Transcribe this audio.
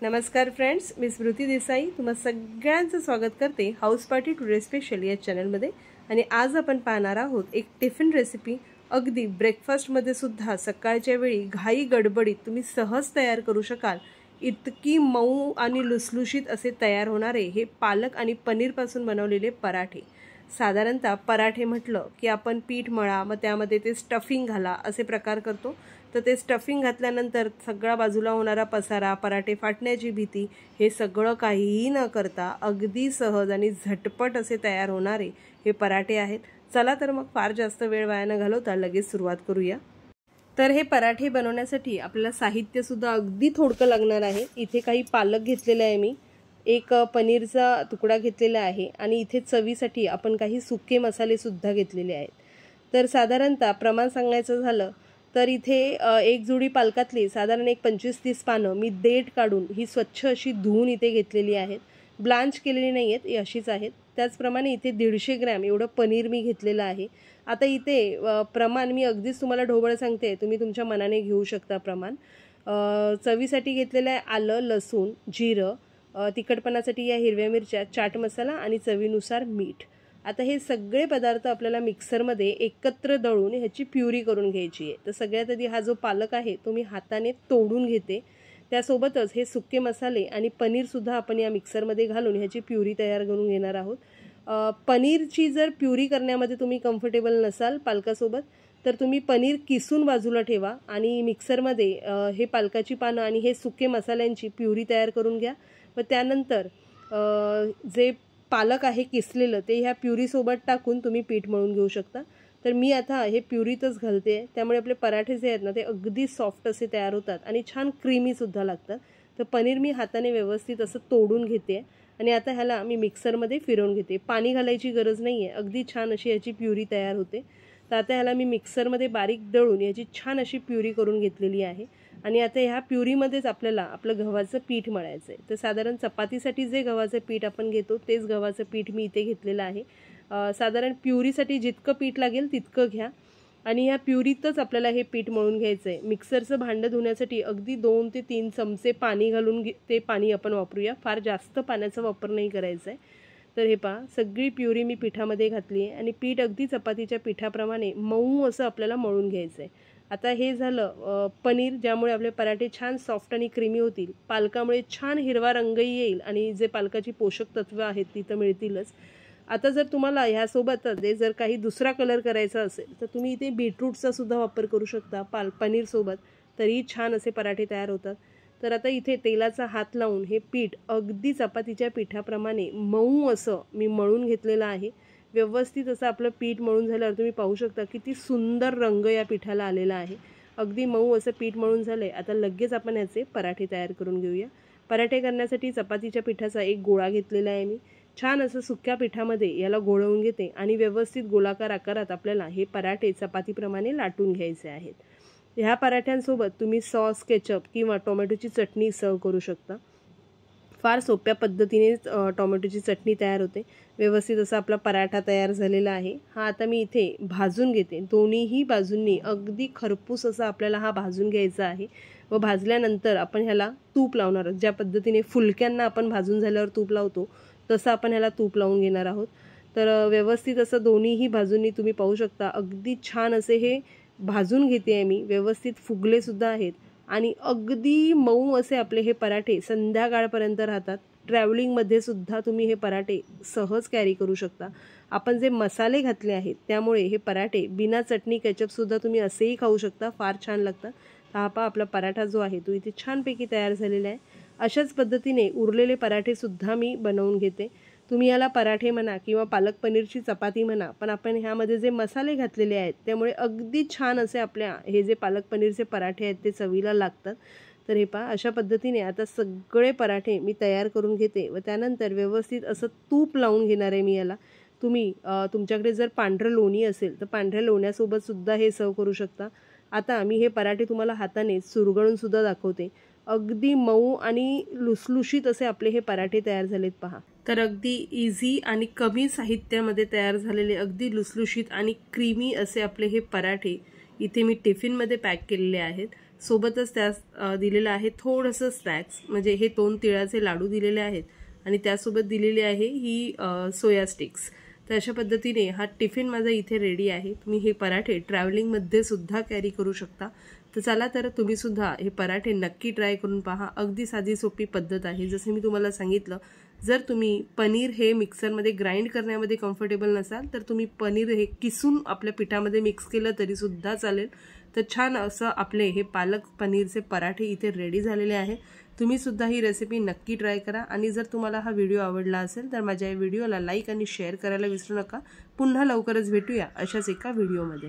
नमस्कार फ्रेंड्स, मी स्मृती देसाई तुम्हा सगळ्यांचं स्वागत करते हाऊस पार्टी टुडे स्पेशल या चॅनलमध्ये। आणि आज आपण पाहणार आहोत एक टिफिन रेसिपी। अगदी ब्रेकफास्टमध्ये सुद्धा सकाळच्या वेळी घाई गडबडीत तुम्ही सहज तयार करू शकाल इतकी मऊ आणि लुसलुशीत असे तयार होणारे हे पालक आणि पनीरपासून बनवलेले पराठे। साधारणतः पराठे म्हटलं की आपण पीठ मळा, मग त्यामध्ये ते स्टफिंग घाला असे प्रकार करतो। तर ते स्टफिंग घातल्यानंतर सगळा बाजूला होणारा पसारा, पराठे फाटण्याची भीती, हे सगळं काहीही न करता अगदी सहज आणि झटपट असे तयार होणारे हे पराठे आहेत। चला तर मग फार जास्त वेळ वाया न घालवता लगेच सुरुवात करूया। तर हे पराठे बनवण्यासाठी आपल्याला साहित्य सुद्धा अगदी थोडकं लागणार आहे। इथे काही पालक घेतलेले आहे, मी एक पनीरचा तुकडा घेतलेला आहे आणि इथे चवीसाठी आपण काही सुके मसाले सुद्धा घेतलेले आहेत। तर साधारणतः प्रमाण सांगायचं झालं तर इथे एक जोडी पालकातली साधारण एक 25-30 पानं मी देठ काढून ही स्वच्छ अशी धुवून इथे घेतलेली आहेत। ब्लांच केलेली नाही आहेत, ही अशीच आहेत। त्याचप्रमाणे इथे 150 ग्रॅम एवढं पनीर मी घेतलेलं आहे। आता इथे प्रमाण मी अगदीच तुम्हाला ढोबळ सांगते, तुम्ही तुमच्या मनाने घेऊ शकता प्रमाण। चवीसाठी घेतलेलं आहे आलं, लसूण, जिरं, तिखटपणासाठी या हिरव्या मिरच्या, चाट मसाला आणि चवीनुसार मीठ। आता हे सगळे पदार्थ आपल्याला मिक्सरमध्ये एकत्र दळून ह्याची प्युरी करून घ्यायची आहे। तर सगळ्यात आधी हा जो पालक आहे तो मी हाताने तोडून घेते। त्यासोबतच हे सुके मसाले आणि पनीरसुद्धा आपण या मिक्सरमध्ये घालून ह्याची प्युरी तयार करून घेणार आहोत। पनीरची जर प्युरी करण्यामध्ये तुम्ही कम्फर्टेबल नसाल पालकासोबत तर तुम्ही पनीर किसून बाजूला ठेवा आणि मिक्सरमध्ये हे पालकाची पानं आणि हे सुके मसाल्यांची प्युरी तयार करून घ्या। व त्यानंतर जे पालक आहे किसलेलं ते ह्या प्युरीसोबत टाकून तुम्ही पीठ मळून घेऊ शकता। तर मी आता हे प्युरीतच घालते, त्यामुळे आपले पराठे जे आहेत ना ते अगदी सॉफ्ट असे तयार होतात आणि छान क्रीमीसुद्धा लागतात। तर पनीर मी हाताने व्यवस्थित असं तोडून घेते आणि आता ह्याला मी मिक्सरमध्ये फिरवून घेते। पाणी घालायची गरज नाही आहे, अगदी छान अशी याची प्युरी तयार होते। तर आता ह्याला मी मिक्सरमध्ये बारीक दळून याची छान अशी प्युरी करून घेतलेली आहे। आणि आता ह्या प्युरीमध्येच आपल्याला आपलं गव्हाचं पीठ मळायचं आहे। तर साधारण चपातीसाठी जे गव्हाचं पीठ आपण घेतो तेच गव्हाचं पीठ मी इथे घेतलेलं आहे। साधारण प्युरीसाठी जितकं पीठ लागेल तितकं घ्या आणि ह्या प्युरीतच आपल्याला हे पीठ मळून घ्यायचं आहे। मिक्सरचं भांडं धुण्यासाठी अगदी 2 ते 3 चमचे पाणी घालून ते पाणी आपण वापरूया, फार जास्त पाण्याचा वापर नाही करायचा आहे। तर हे पहा, सगळी प्युरी मी पिठामध्ये घातली आहे आणि पीठ अगदी चपातीच्या पिठाप्रमाणे मऊ असं आपल्याला मळून घ्यायचं आहे। आता हे झालं पनीर, ज्यामुळे आपले पराठे छान सॉफ्ट आणि क्रीमी होतील। पालकामुळे छान हिरवा रंगही येईल आणि जे पालकाची पोषक तत्व आहेत ती तर मिळतीलच। आता जर तुम्हाला ह्यासोबतच जर काही दुसरा कलर करायचा असेल तर तुम्ही इथे बीटरूटचा सुद्धा वापर करू शकता पनीरसोबत, तरी छान असे पराठे तयार होतात। तर आता इथे तेलाचा हात लावून हे पीठ अगदी चपातीच्या पिठाप्रमाणे मऊ असं मी मळून घेतलेलं आहे। व्यवस्थित असं आपलं पीठ मळून झाल्यावर तुम्ही पाहू शकता किती सुंदर रंग या पिठाला आलेला आहे। अगदी मऊ असं पीठ मळून झालंय। आता लगेच आपण याचे पराठे तयार करून घेऊया। पराठे करण्यासाठी चपातीच्या पिठाचा एक गोळा घेतलेला आहे मी। छान असं सुक्या पिठामध्ये याला गोळवून घेते आणि व्यवस्थित गोलाकार आकारात आपल्याला हे पराठे चपातीप्रमाणे लाटून घ्यायचे आहेत। ह्या पराठ्यांसोबत तुम्ही सॉस, केचप किंवा टोमॅटोची चटणी सर्व करू शकता। फार सोप्या पद्धतीने टोमॅटोची चटणी तयार होते। व्यवस्थित असा आपला पराठा तयार झालेला आहे। हा आता मी इथे भाजून घेते, दोन्हीही बाजूंनी अगदी खरपूस असा आपल्याला हा भाजून घ्यायचा आहे। व भाजल्यानंतर आपण ह्याला तूप लावणार आहोत। ज्या पद्धतीने फुलक्यांना आपण भाजून झाल्यावर तूप लावतो तसं आपण ह्याला तूप लावून घेणार आहोत। तर व्यवस्थित असं दोन्हीही बाजूंनी तुम्ही पाहू शकता अगदी छान असे हे भाजून घेते आहे मी। व्यवस्थित फुगले सुद्धा आहेत आणि अगदी मऊ असे आपले हे पराठे संध्याकाळपर्यंत राहतात। ट्रॅव्हलिंगमध्ये सुद्धा तुम्ही हे पराठे सहज कॅरी करू शकता। आपण जे मसाले घातले आहेत त्यामुळे हे पराठे बिना चटणी केचपसुद्धा तुम्ही असेही खाऊ शकता, फार छान लागतात। हा पहा, आपला पराठा जो आहे तो इथे छानपैकी तयार झालेला आहे। अशाच पद्धतीने उरलेले पराठेसुद्धा मी बनवून घेते। तुम्ही याला पराठे म्हणा किंवा पालक पनीरची चपाती म्हणा, पण आपण ह्यामध्ये जे मसाले घातलेले आहेत त्यामुळे अगदी छान असे आपल्या हे जे पालक पनीरचे पराठे आहेत ते चवीला लागतात। तर हे पहा, अशा पद्धतीने आता सगळे पराठे मी तयार करून घेते व त्यानंतर व्यवस्थित असं तूप लावून घेणार आहे मी याला। तुम्ही तुमच्याकडे जर पांढरं लोणी असेल तर पांढऱ्या लोण्यासोबत सुद्धा हे सर्व करू शकता। आता मी हे पराठे तुम्हाला हाताने चुरगळून सुद्धा दाखवते। अगदी मऊ आणि लुसलुशीत असे आपले हे पराठे तयार झालेत पहा। तर अगदी इझी आणि कमी साहित्यामध्ये तयार झालेले अगदी लुसलुशीत आणि क्रीमी असे आपले हे पराठे इथे मी टिफिनमध्ये पॅक केलेले आहेत। सोबतच त्यास दिलेलं आहे थोडंसं स्नॅक्स, म्हणजे हे 2 तिळाचे लाडू दिलेले आहेत आणि त्यासोबत दिलेली आहे ही सोया स्टिक्स। तर अशा पद्धतीने हा टिफिन माझा इथे रेडी आहे। तुम्ही हे पराठे ट्रॅव्हलिंगमध्ये सुद्धा कॅरी करू शकता। तर चला तर तुम्ही सुद्धा हे पराठे नक्की ट्राय करून पहा। अगदी साधी सोपी पद्धत आहे। जसे मी तुम्हाला सांगितलं, जर तुम्ही पनीर हे मिक्सरमध्ये ग्राइंड करण्यामध्ये कम्फर्टेबल नसाल तर तुम्ही पनीर हे किसून आपल्या पिठामध्ये मिक्स केलं तरी सुद्धा चालेल। तर छान असं आपले हे पालक पनीरचे पराठे इथे रेडी झालेले आहे। तुम्ही सुद्धा ही रेसिपी नक्की ट्राय करा आणि जर तुम्हाला हा व्हिडिओ आवडला असेल तर माझ्या या व्हिडिओला लाईक आणि शेअर करायला विसरू नका। पुन्हा लवकरच भेटूया अशाच एका व्हिडिओमध्ये।